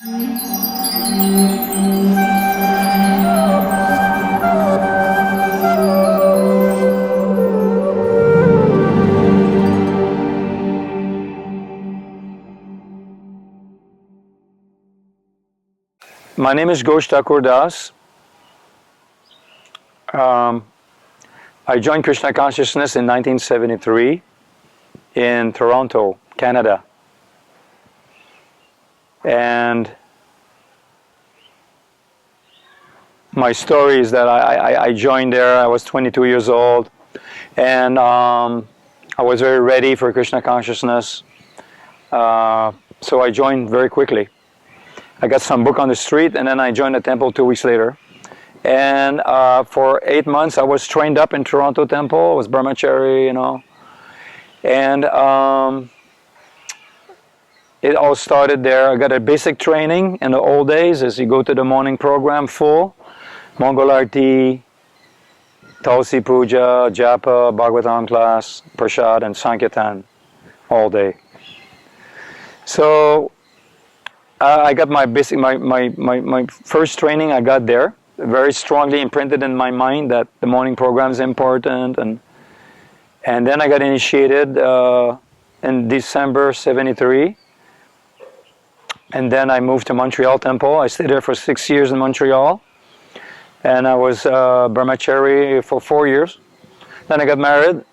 My name is Ghosh Thakur Das. I joined Krishna Consciousness in 1973 in Toronto, Canada. And my story is that I joined there. I was 22 years old, and I was very ready for Krishna Consciousness. So I joined very quickly. I got some book on the street, and then I joined the temple 2 weeks later. And for 8 months, I was trained up in Toronto temple. I was brahmachari, you know. And it all started there. I got a basic training in the old days as you go to the morning program full. Mongol Arti, Tulsi Puja, Japa, Bhagavatam class, Prasad, and Sankirtan all day. So I got my basic, my first training I got there. Very strongly imprinted in my mind that the morning program is important, and then I got initiated in December '73, and then I moved to Montreal Temple. I stayed there for 6 years in Montreal, and I was brahmachari for 4 years. Then I got married.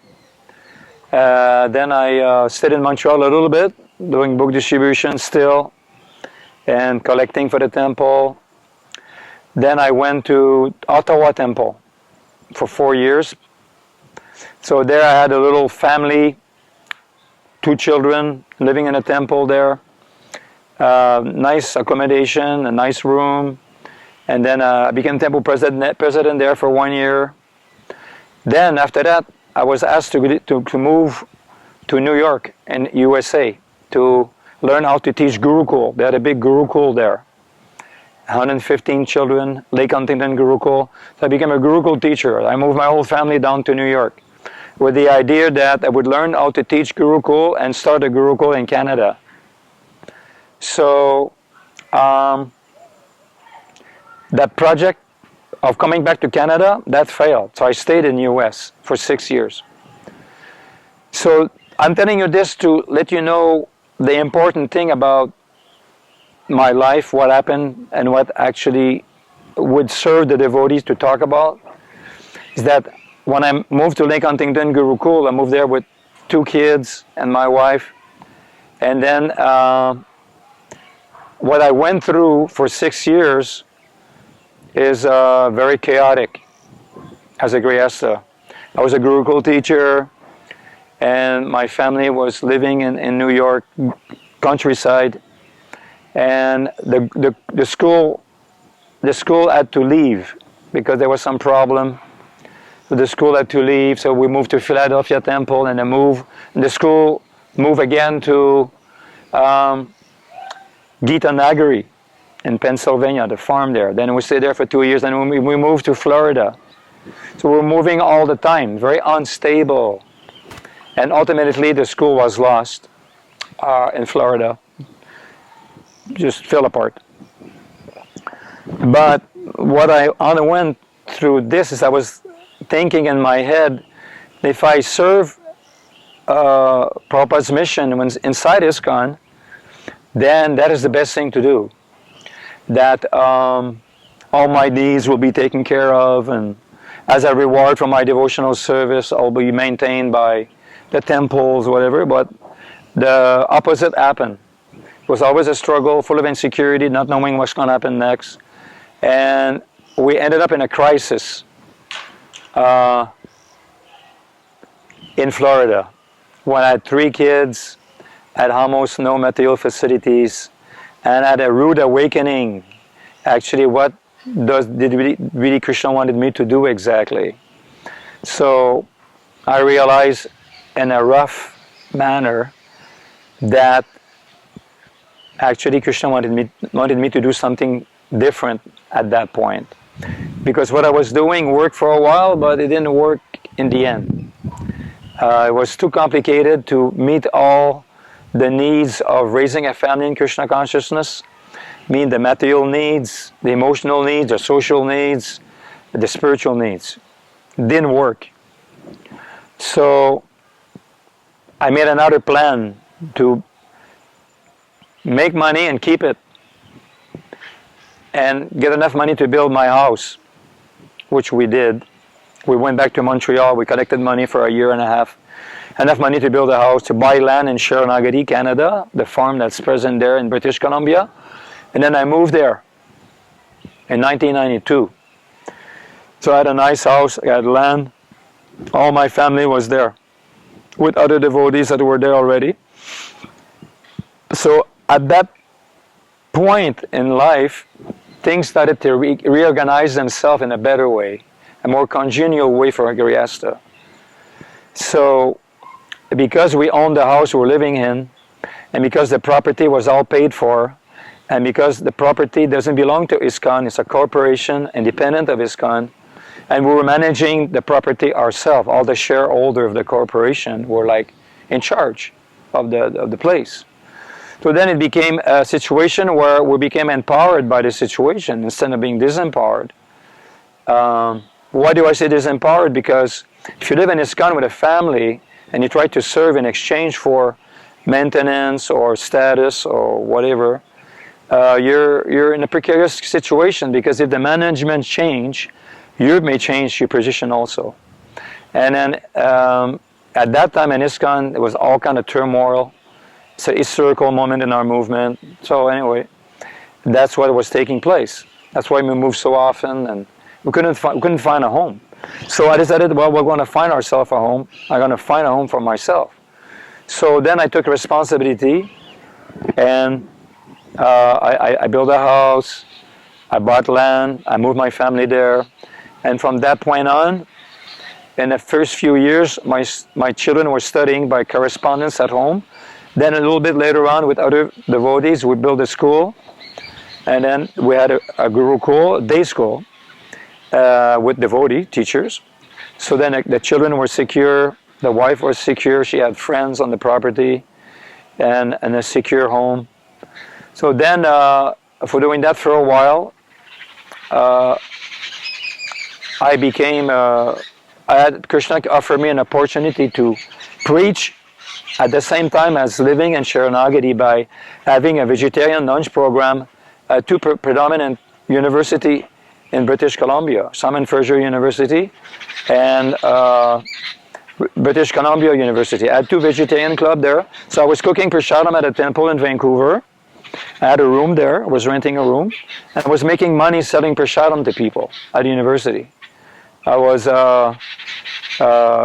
Then I stayed in Montreal a little bit, doing book distribution still, and collecting for the temple. Then I went to Ottawa Temple for 4 years. So there I had a little family, 2 children living in a temple there. Nice accommodation, a nice room. And then I became temple president there for 1 year. Then after that, I was asked to move to New York in USA to learn how to teach Gurukul. They had a big Gurukul there. 115 children, Lake Huntington Gurukul. So I became a Gurukul teacher. I moved my whole family down to New York with the idea that I would learn how to teach Gurukul and start a Gurukul in Canada. So that project of coming back to Canada, that failed. So I stayed in the US for 6 years. So I'm telling you this to let you know the important thing about my life, what happened, and what actually would serve the devotees to talk about, is that when I moved to Lake Huntington Gurukul, I moved there with 2 kids and my wife, and then what I went through for 6 years is very chaotic as a Grihastha. I was a Gurukul teacher, and my family was living in New York countryside, and the school had to leave because there was some problem. So the school had to leave, so we moved to Philadelphia Temple, and the school moved again to Gita Nagari in Pennsylvania, the farm there. Then we stayed there for 2 years, and we moved to Florida. So we're moving all the time, very unstable. And ultimately the school was lost in Florida. Just fell apart. But what I underwent through this is I was thinking in my head, if I serve Prabhupada's mission when inside ISKCON, then that is the best thing to do. That all my needs will be taken care of, and as a reward for my devotional service, I'll be maintained by the temples, whatever. But the opposite happened. It was always a struggle, full of insecurity, not knowing what's going to happen next. And we ended up in a crisis in Florida when I had 3 kids, had almost no material facilities, and had a rude awakening. Actually, what did really Krishna wanted me to do exactly? So I realized in a rough manner that actually Krishna wanted me to do something different at that point, because what I was doing worked for a while, but it didn't work in the end. It was too complicated to meet all the needs of raising a family in Krishna consciousness, mean the material needs, the emotional needs, the social needs, the spiritual needs. Didn't work. So I made another plan to make money and keep it, and get enough money to build my house, which we did. We went back to Montreal, we collected money for a year and a half, enough money to build a house, to buy land in Sharanagati, Canada, the farm that's present there in British Columbia, and then I moved there in 1992. So I had a nice house, I had land, all my family was there, with other devotees that were there already. So at that point in life, things started to reorganize themselves in a better way, a more congenial way for a Grihastha. So because we owned the house we were living in, and because the property was all paid for, and because the property doesn't belong to ISKCON, it's a corporation independent of ISKCON, and we were managing the property ourselves, all the shareholders of the corporation were like in charge of the place. So then it became a situation where we became empowered by the situation instead of being disempowered. Why do I say disempowered? Because if you live in ISKCON with a family and you try to serve in exchange for maintenance or status or whatever, you're in a precarious situation, because if the management change, you may change your position also. And then at that time in ISKCON, there was all kind of turmoil. It's a historical moment in our movement. So anyway, that's what was taking place. That's why we moved so often, and we couldn't find a home. So I decided, well, we're going to find ourselves a home. I'm going to find a home for myself. So then I took responsibility, and I built a house, I bought land, I moved my family there, and from that point on, in the first few years, my children were studying by correspondence at home. Then a little bit later on, with other devotees, we built a school, and then we had a Gurukul, a day school, with devotee teachers. So then the children were secure, the wife was secure, she had friends on the property, and a secure home. So then, for doing that for a while, Krishna offered me an opportunity to preach at the same time as living in Sharanagati by having a vegetarian lunch program at two predominant universities in British Columbia, Simon Fraser University and British Columbia University. I had two vegetarian clubs there. So I was cooking prasadam at a temple in Vancouver. I had a room there, I was renting a room, and I was making money selling prasadam to people at the university. I was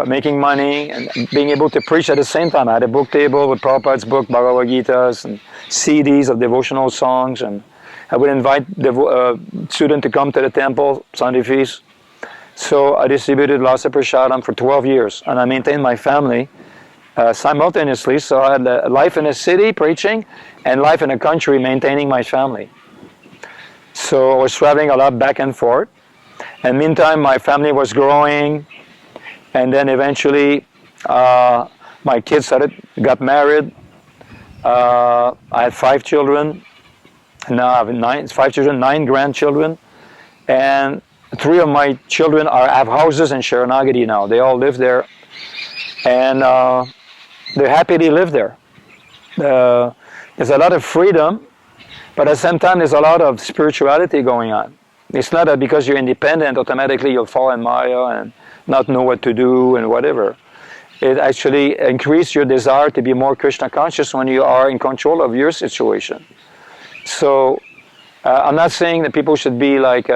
making money and being able to preach at the same time. I had a book table with Prabhupada's book, Bhagavad Gita's, and CDs of devotional songs, and I would invite students to come to the temple, Sunday feast. So I distributed lots of prasadam for 12 years, and I maintained my family simultaneously. So I had a life in a city preaching, and life in a country maintaining my family. So I was traveling a lot back and forth. And meantime, my family was growing, and then eventually my kids got married. I had 5 children, and now I have 5 children, 9 grandchildren, and 3 of my children have houses in Sharanagati now. They all live there, and they happily live there. There's a lot of freedom, but at the same time, there's a lot of spirituality going on. It's not that because you're independent, automatically you'll fall in Maya and not know what to do and whatever. It actually increases your desire to be more Krishna conscious when you are in control of your situation. So I'm not saying that people should be like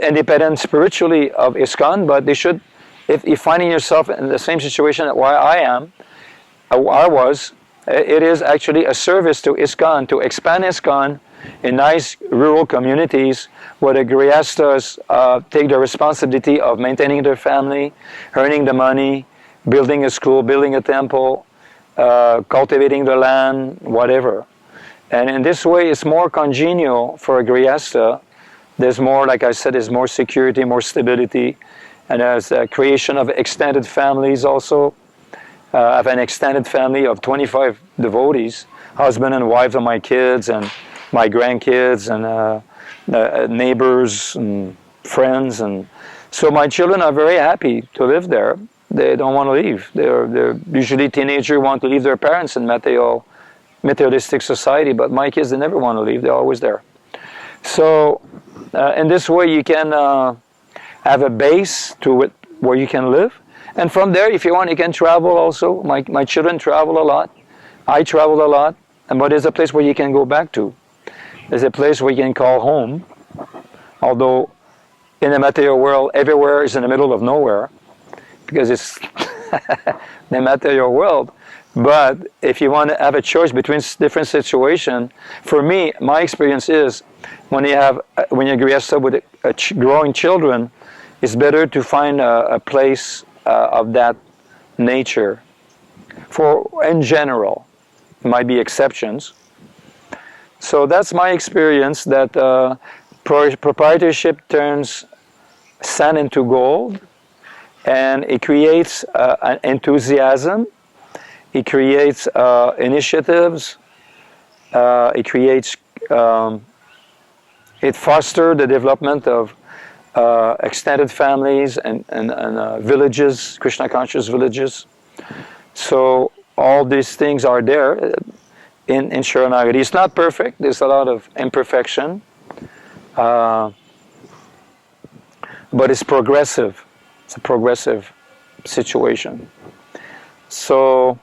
independent spiritually of ISKCON, but they should, if you're finding yourself in the same situation that I was, it is actually a service to ISKCON, to expand ISKCON in nice rural communities where the Grihasthas take the responsibility of maintaining their family, earning the money, building a school, building a temple, cultivating the land, whatever. And in this way, it's more congenial for a Grihastha. There's more, like I said, there's more security, more stability, and there's a creation of extended families also. I have an extended family of 25 devotees, husband and wives of my kids, and my grandkids and neighbors and friends, and so my children are very happy to live there. They don't want to leave. They're usually teenagers want to leave their parents in materialistic society, but my kids, they never want to leave. They're always there. So in this way, you can have a base to it where you can live. And from there, if you want, you can travel also. My children travel a lot. I travel a lot. But there's a place where you can go back to. There's a place where you can call home. Although in the material world, everywhere is in the middle of nowhere, because it's the material world. But if you want to have a choice between different situations, for me, my experience is when you're grihastha with growing children, it's better to find a place of that nature. In general, there might be exceptions. So that's my experience, that proprietorship turns sand into gold, and it creates an enthusiasm. It creates initiatives. It fosters the development of extended families and villages, Krishna conscious villages. So all these things are there in Sharanagati. It's not perfect. There's a lot of imperfection, but it's progressive. It's a progressive situation. So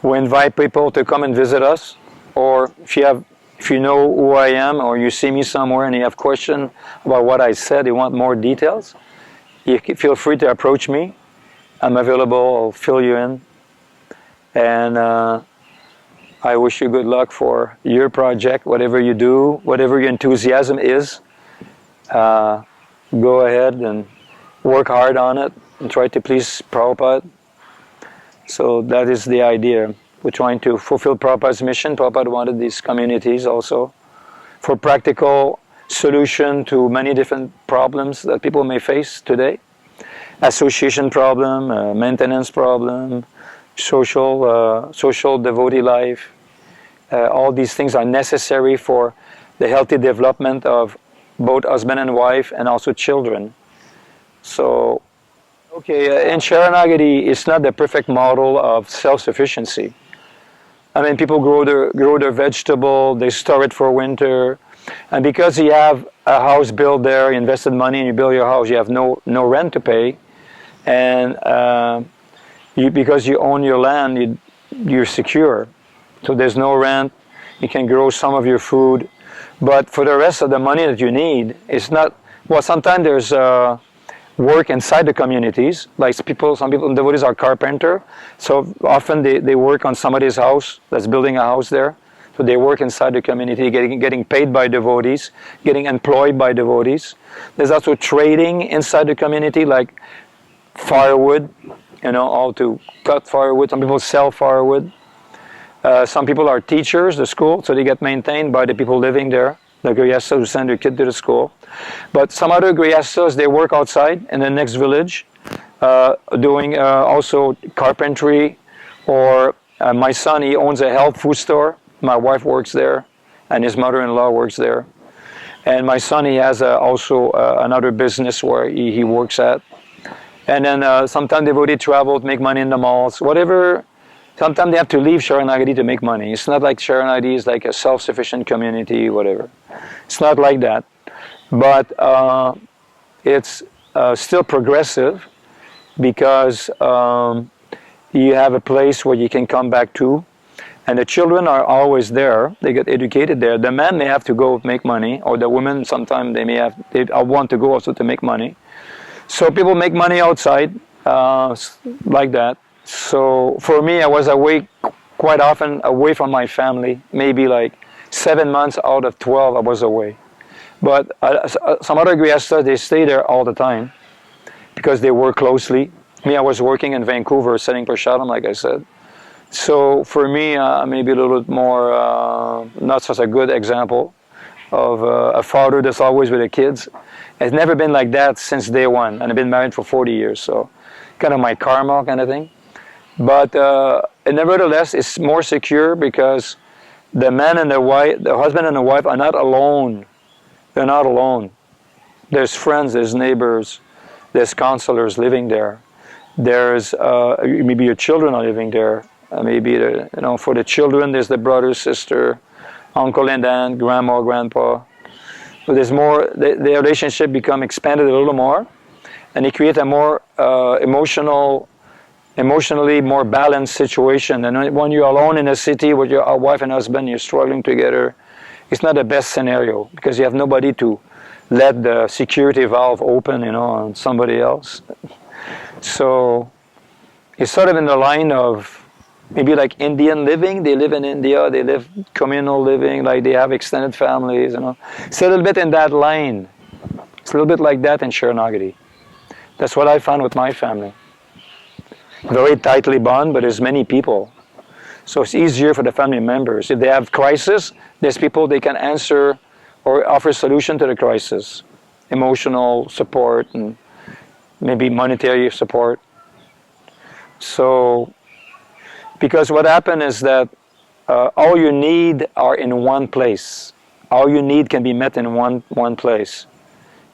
we invite people to come and visit us, or if you know who I am, or you see me somewhere and you have questions about what I said, you want more details, you feel free to approach me. I'm available. I'll fill you in. And I wish you good luck for your project, whatever you do, whatever your enthusiasm is. Go ahead and work hard on it and try to please Prabhupada. So that is the idea. We're trying to fulfill Prabhupada's mission. Prabhupada wanted these communities also for practical solution to many different problems that people may face today. Association problem, maintenance problem, social devotee life. All these things are necessary for the healthy development of both husband and wife, and also children. So, okay, in Sharanagati, it's not the perfect model of self-sufficiency. I mean, people grow their vegetable, they store it for winter, and because you have a house built there, you invested money and you build your house, you have no rent to pay, and because you own your land, you're secure. So there's no rent, you can grow some of your food, but for the rest of the money that you need, it's not, well, sometimes there's work inside the communities, like some people, devotees are carpenter, so often they work on somebody's house that's building a house there, so they work inside the community, getting paid by devotees, getting employed by devotees. There's also trading inside the community, like firewood, all to cut firewood. Some people sell firewood. Some people are teachers, the school, so they get maintained by the people living there, the grihasthas who send their kid to the school. But some other grihasthas, they work outside in the next village, doing also carpentry, or my son, he owns a health food store. My wife works there, and his mother-in-law works there. And my son, he has also another business where he works at. And then sometimes devotees travel to make money in the malls, whatever. Sometimes they have to leave Sharanagati to make money. It's not like Sharanagati is like a self-sufficient community, whatever. It's not like that. But it's still progressive, because you have a place where you can come back to, and the children are always there. They get educated there. The man may have to go make money, or the women sometimes they want to go also to make money. So people make money outside like that. So for me, I was quite often away from my family. Maybe like 7 months out of 12, I was away. But some other grihasthas, they stay there all the time because they work closely. Me, I was working in Vancouver, selling prasadam, like I said. So for me, maybe a little bit more, not such a good example of a father that's always with the kids. It's never been like that since day one, and I've been married for 40 years, so kind of my karma kind of thing. But and nevertheless, it's more secure because the man and the wife, the husband and the wife, are not alone. They're not alone. There's friends, there's neighbors, there's counselors living there. There's maybe your children are living there. Maybe for the children, there's the brother, sister, uncle and aunt, grandma, grandpa. So there's more. The relationship become expanded a little more, and it creates a more emotionally more balanced situation. And when you're alone in a city with your wife and husband, you're struggling together, it's not the best scenario because you have nobody to let the security valve open, on somebody else. So it's sort of in the line of maybe like Indian living. They live in India, they live communal living, like they have extended families, It's a little bit in that line. It's a little bit like that in Sharanagati. That's what I found with my family. Very tightly bound, but there's many people. So it's easier for the family members. If they have crisis, there's people they can answer or offer solution to the crisis. Emotional support and maybe monetary support. So, because what happened is that all you need are in one place. All you need can be met in one place.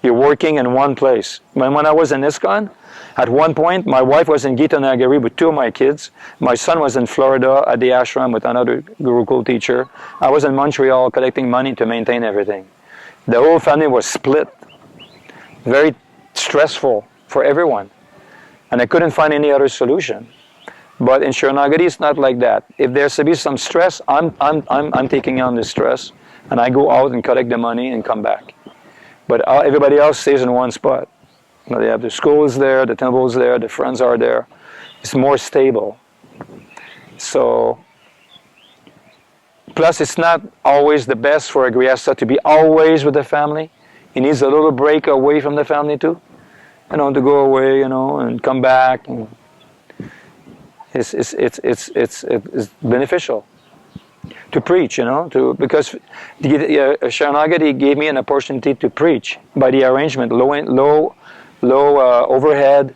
You're working in one place. When I was in ISKCON, at one point, my wife was in Gita Nagari with 2 of my kids. My son was in Florida at the ashram with another Gurukul teacher. I was in Montreal collecting money to maintain everything. The whole family was split. Very stressful for everyone. And I couldn't find any other solution. But in Sharanagati, it's not like that. If there's to be some stress, I'm taking on the stress, and I go out and collect the money and come back. But everybody else stays in one spot. They have the schools there, the temples there, the friends are there. It's more stable. So, plus it's not always the best for a Grihastha to be always with the family. He needs a little break away from the family too. To go away, and come back. It's beneficial to preach, because Sharanagati gave me an opportunity to preach by the arrangement, low overhead.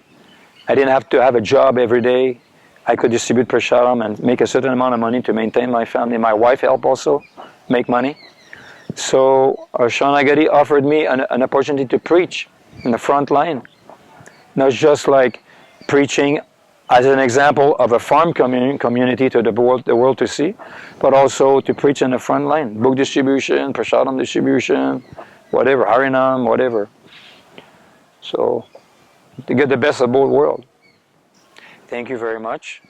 I didn't have to have a job every day. I could distribute prasadam and make a certain amount of money to maintain my family. My wife helped also make money. So Sharanagati offered me an opportunity to preach in the front line. Not just like preaching as an example of a farm community to the world to see, but also to preach in the front line. Book distribution, prasadam distribution, whatever, harinam, whatever. So, to get the best of both worlds. Thank you very much.